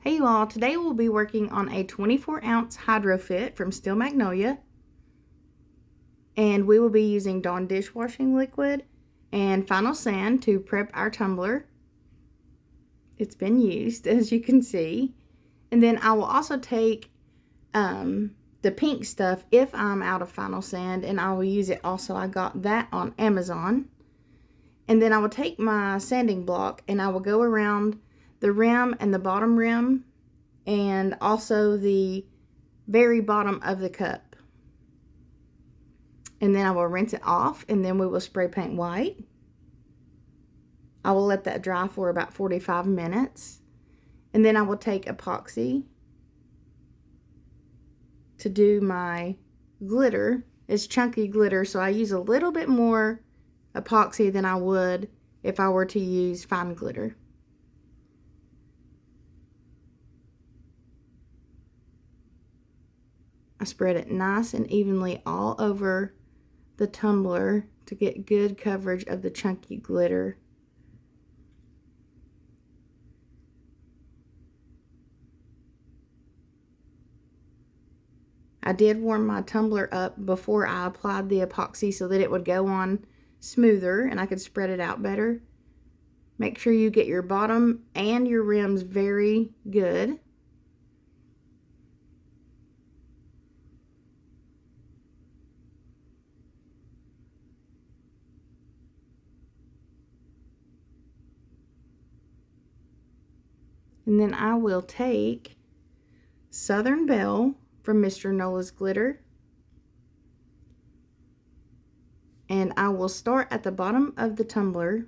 Hey you all, today we'll be working on a 24-ounce Hydrofit from Steel Magnolia. And we will be using Dawn dishwashing liquid and Final Sand to prep our tumbler. It's been used, as you can see. And then I will also take the pink stuff if I'm out of Final Sand, and I will use it also. I got that on Amazon. And then I will take my sanding block and I will go around the rim and the bottom rim and also the very bottom of the cup. And then I will rinse it off, and then we will spray paint white. I will let that dry for about 45 minutes. And then I will take epoxy to do my glitter. It's chunky glitter, so I use a little bit more epoxy than I would if I were to use fine glitter. I spread it nice and evenly all over the tumbler to get good coverage of the chunky glitter. I did warm my tumbler up before I applied the epoxy so that it would go on smoother and I could spread it out better. Make sure you get your bottom and your rims very good. And then I will take Southern Belle from Mr. Nola's Glitter. And I will start at the bottom of the tumbler.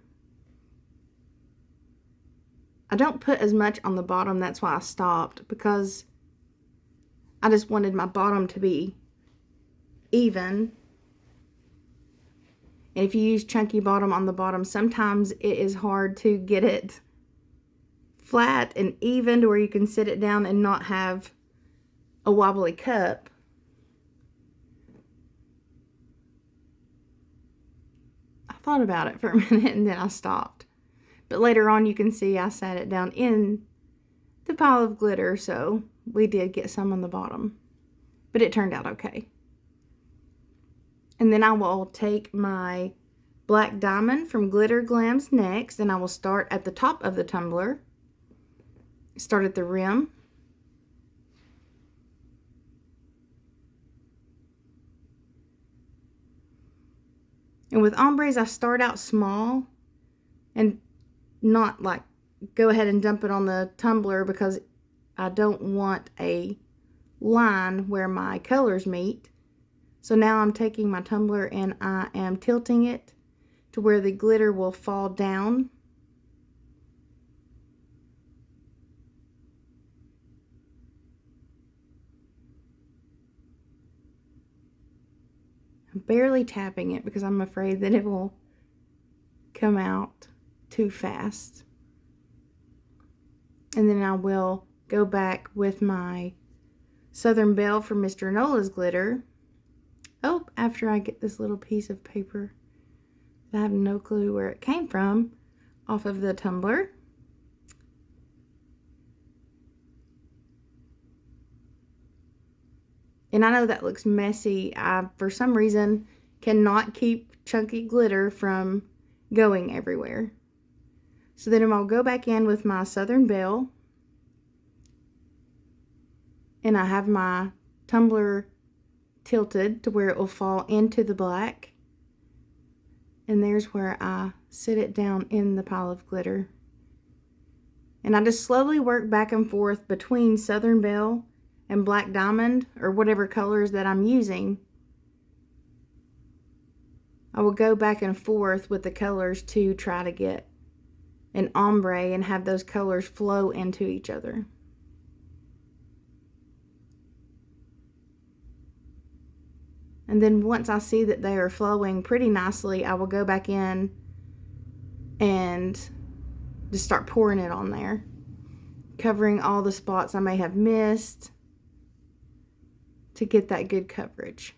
I don't put as much on the bottom, that's why I stopped, because I just wanted my bottom to be even. And if you use chunky bottom on the bottom, sometimes it is hard to get it flat and even to where you can sit it down and not have a wobbly cup. I thought about it for a minute and then I stopped. But later on you can see I sat it down in the pile of glitter, so we did get some on the bottom. But it turned out okay. And then I will take my black diamond from Glamz next, and I will start at the top of the tumbler. Start at the rim. And with ombres, I start out small and not like go ahead and dump it on the tumbler, because I don't want a line where my colors meet. So now I'm taking my tumbler and I am tilting it to where the glitter will fall down. I'm barely tapping it because I'm afraid that it will come out too fast. And then I will go back with my Southern Belle from Mr. Nola's Glitter. Oh, after I get this little piece of paper, I have no clue where it came from, off of the tumbler. And I know that looks messy. I, for some reason, cannot keep chunky glitter from going everywhere. So then I'll go back in with my Southern Belle. And I have my tumbler tilted to where it will fall into the black. And there's where I sit it down in the pile of glitter. And I just slowly work back and forth between Southern Belle and black diamond, or whatever colors that I'm using. I will go back and forth with the colors to try to get an ombre and have those colors flow into each other. And then once I see that they are flowing pretty nicely, I will go back in and just start pouring it on there, covering all the spots I may have missed to get that good coverage.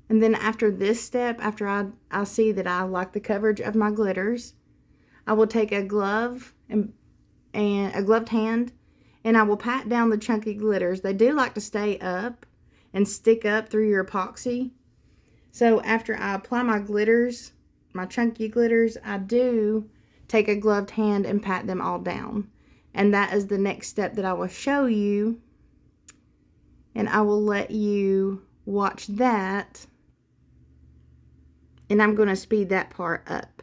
And then after this step, after I see that I like the coverage of my glitters, I will take a glove and a gloved hand, and I will pat down the chunky glitters. They do like to stay up and stick up through your epoxy. So after I apply my glitters, my chunky glitters, I do take a gloved hand and pat them all down. And that is the next step that I will show you. And I will let you watch that. And I'm going to speed that part up.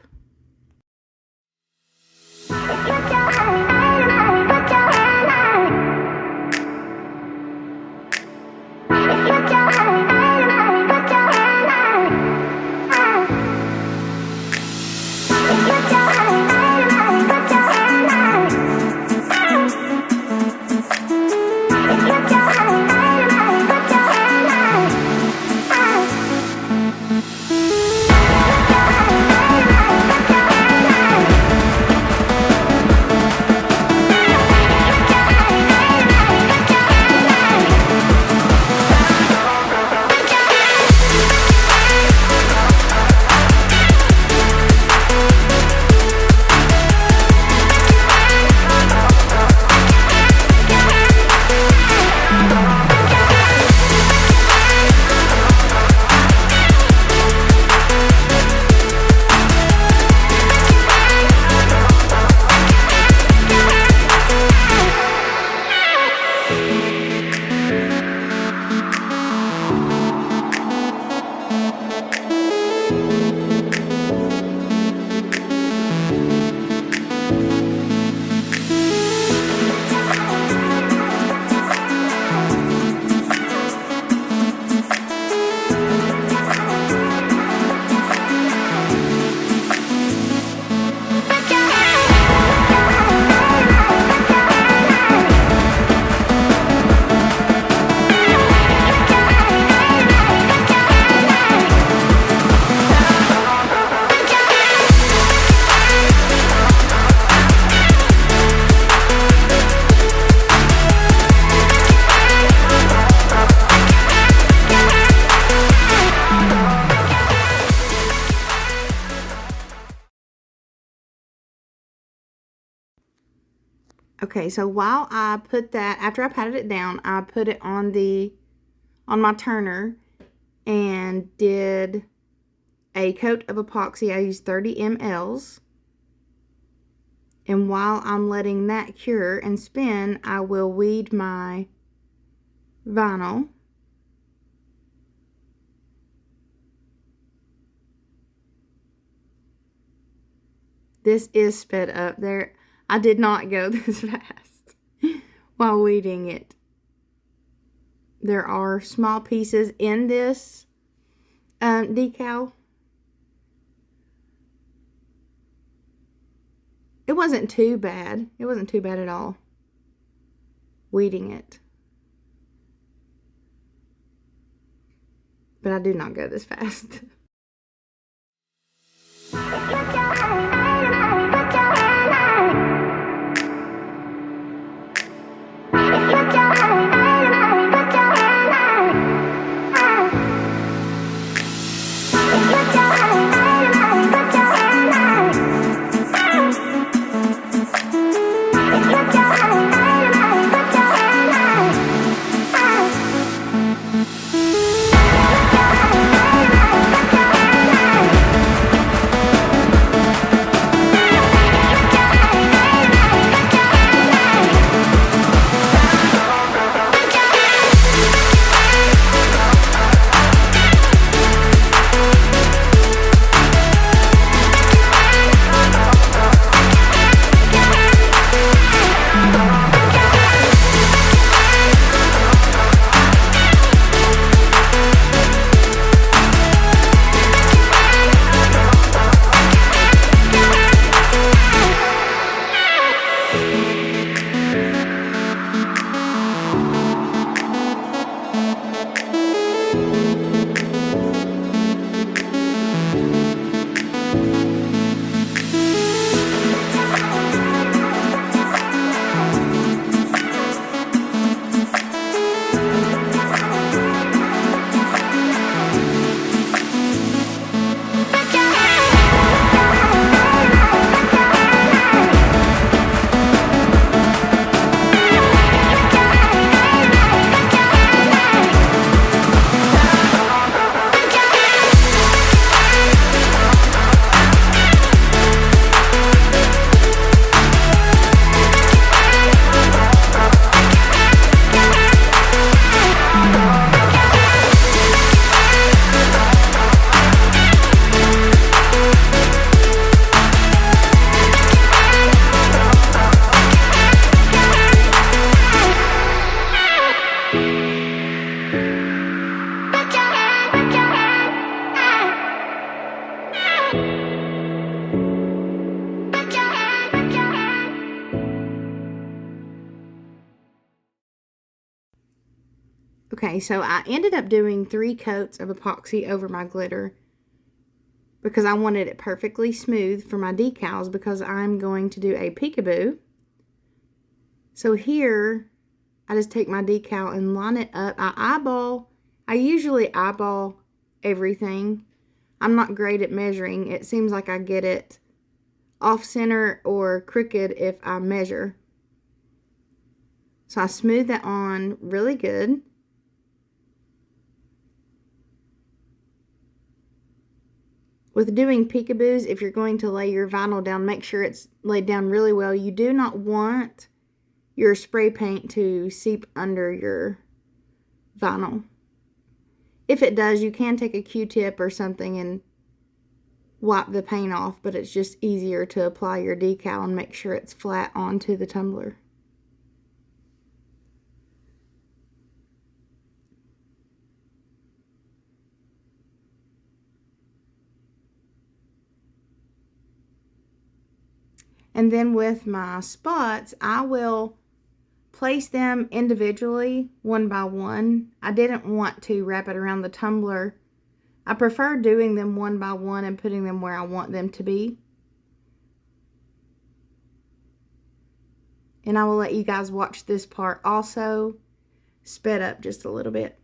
Okay, so while I put that, after I patted it down, I put it on my turner and did a coat of epoxy. I used 30 mLs. And while I'm letting that cure and spin, I will weed my vinyl. This is sped up there. I did not go this fast while weeding it. There are small pieces in this decal. It wasn't too bad. It wasn't too bad at all weeding it. But I did not go this fast. Okay, so I ended up doing 3 coats of epoxy over my glitter because I wanted it perfectly smooth for my decals because I'm going to do a peekaboo. So here, I just take my decal and line it up. I usually eyeball everything. I'm not great at measuring. It seems like I get it off center or crooked if I measure. So I smooth that on really good. With doing peekaboos, if you're going to lay your vinyl down, make sure it's laid down really well. You do not want your spray paint to seep under your vinyl. If it does, you can take a Q-tip or something and wipe the paint off, but it's just easier to apply your decal and make sure it's flat onto the tumbler. And then with my spots, I will place them individually, one by one. I didn't want to wrap it around the tumbler. I prefer doing them one by one and putting them where I want them to be. And I will let you guys watch this part also sped up just a little bit.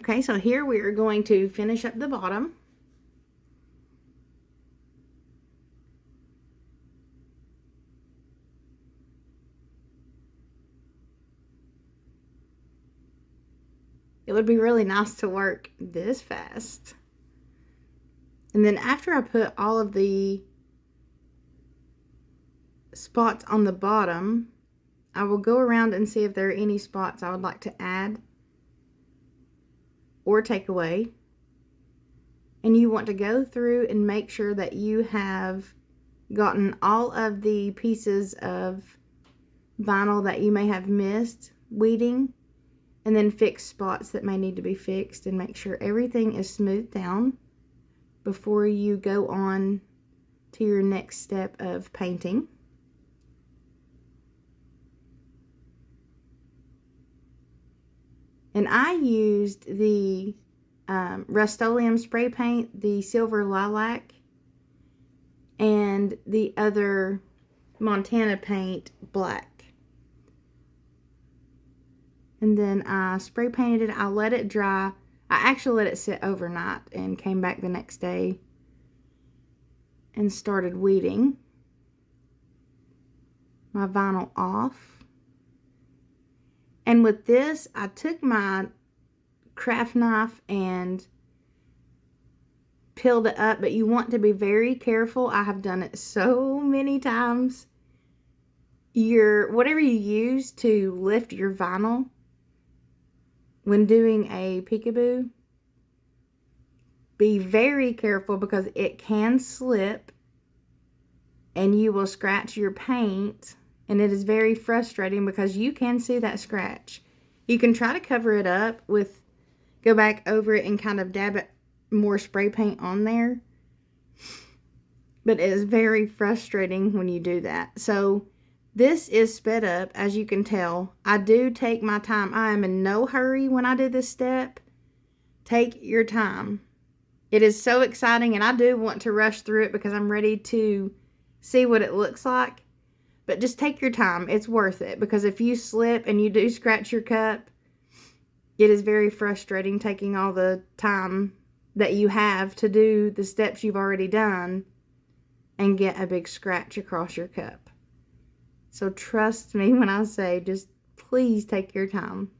Okay, so here we are going to finish up the bottom. It would be really nice to work this fast. And then after I put all of the spots on the bottom, I will go around and see if there are any spots I would like to add or take away. And you want to go through and make sure that you have gotten all of the pieces of vinyl that you may have missed weeding, and then fix spots that may need to be fixed, and make sure everything is smoothed down before you go on to your next step of painting. And I used the Rustoleum spray paint, the silver lilac, and the other Montana paint, black. And then I spray painted it. I let it dry. I actually let it sit overnight and came back the next day and started weeding my vinyl off. And with this, I took my craft knife and peeled it up, but you want to be very careful. I have done it so many times. Whatever you use to lift your vinyl when doing a peekaboo, be very careful because it can slip and you will scratch your paint, and it is very frustrating because you can see that scratch. You can try to cover it up with, go back over it and kind of dab it more spray paint on there, but it is very frustrating when you do that. So this is sped up, as you can tell. I do take my time. I am in no hurry when I do this step. Take your time. It is so exciting, and I do want to rush through it because I'm ready to see what it looks like. But just take your time. It's worth it, because if you slip and you do scratch your cup, it is very frustrating taking all the time that you have to do the steps you've already done and get a big scratch across your cup. So trust me when I say, just please take your time.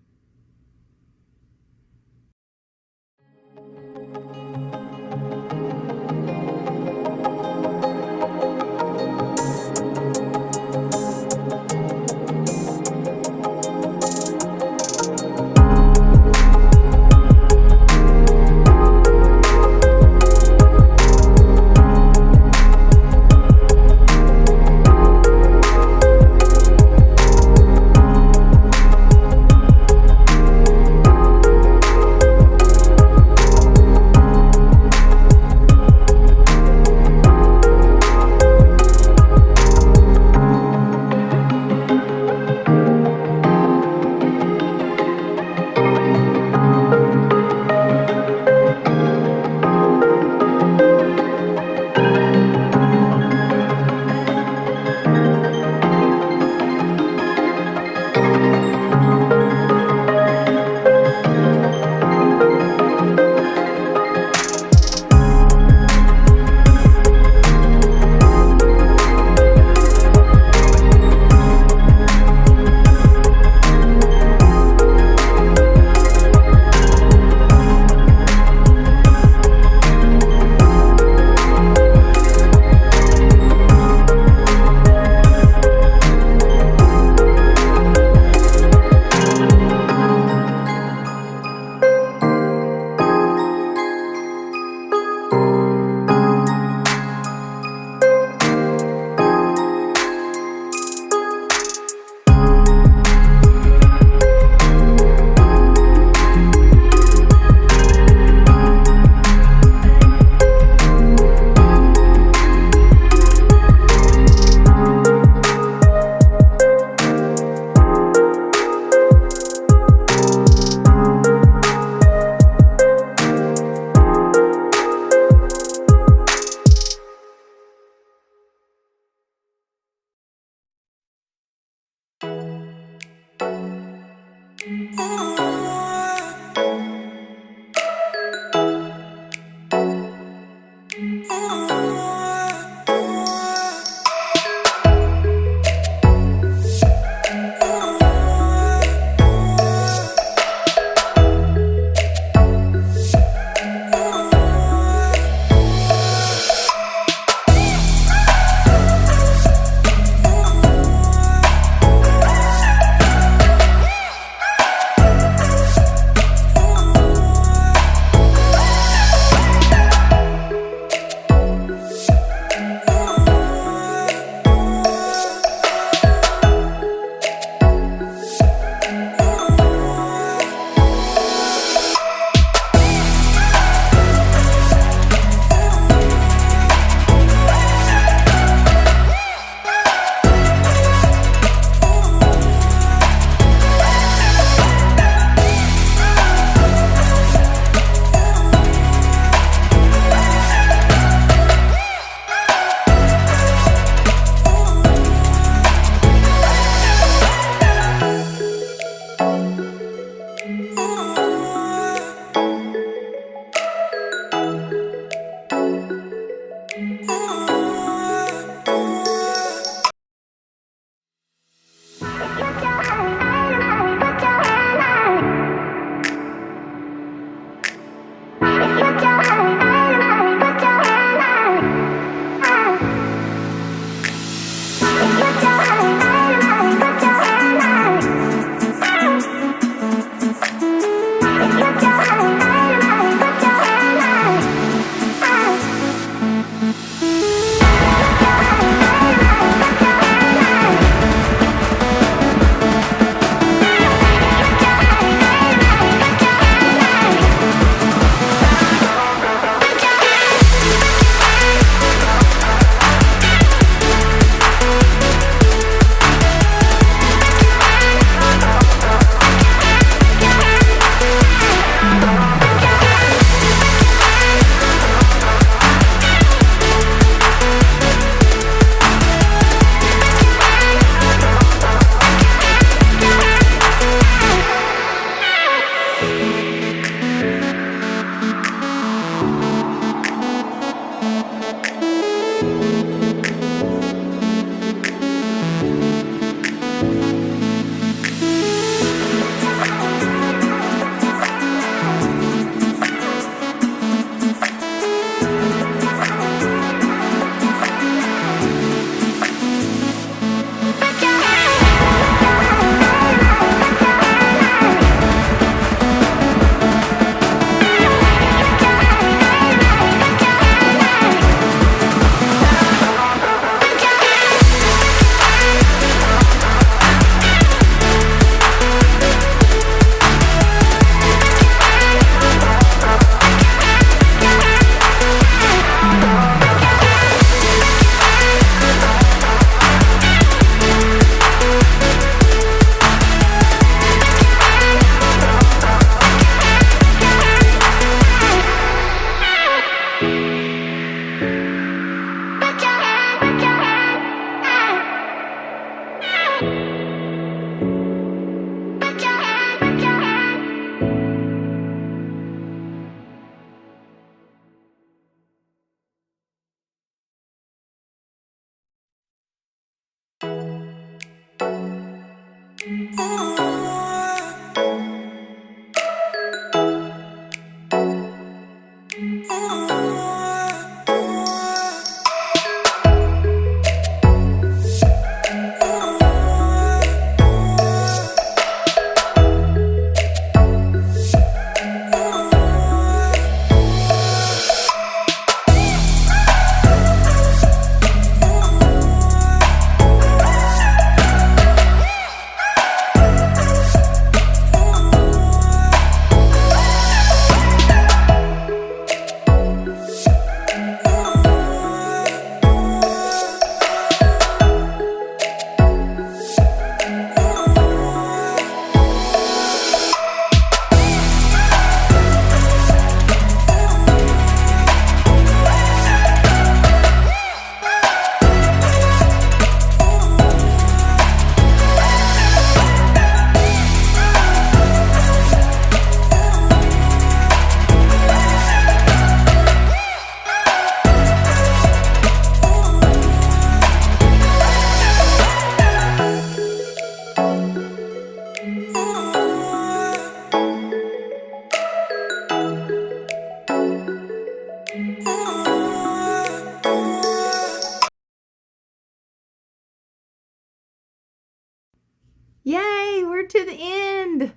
Yay, we're to the end.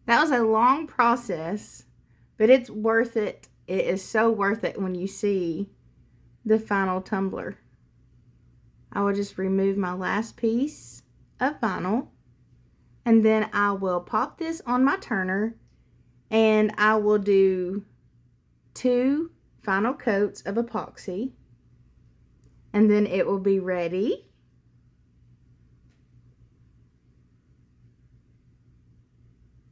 That was a long process, but it's worth it. It is so worth it when you see the final tumbler. I will just remove my last piece of vinyl, and then I will pop this on my turner, and I will do 2 final coats of epoxy, and then it will be ready.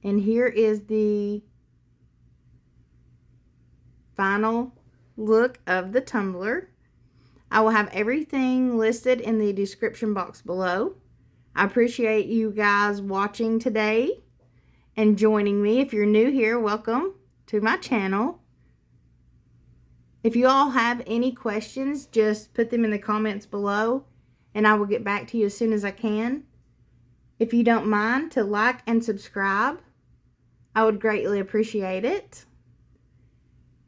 And here is the final look of the tumbler. I will have everything listed in the description box below. I appreciate you guys watching today and joining me. If you're new here, welcome to my channel. If you all have any questions, just put them in the comments below and I will get back to you as soon as I can. If you don't mind to like and subscribe, I would greatly appreciate it.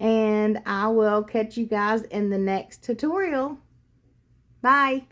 And I will catch you guys in the next tutorial. Bye.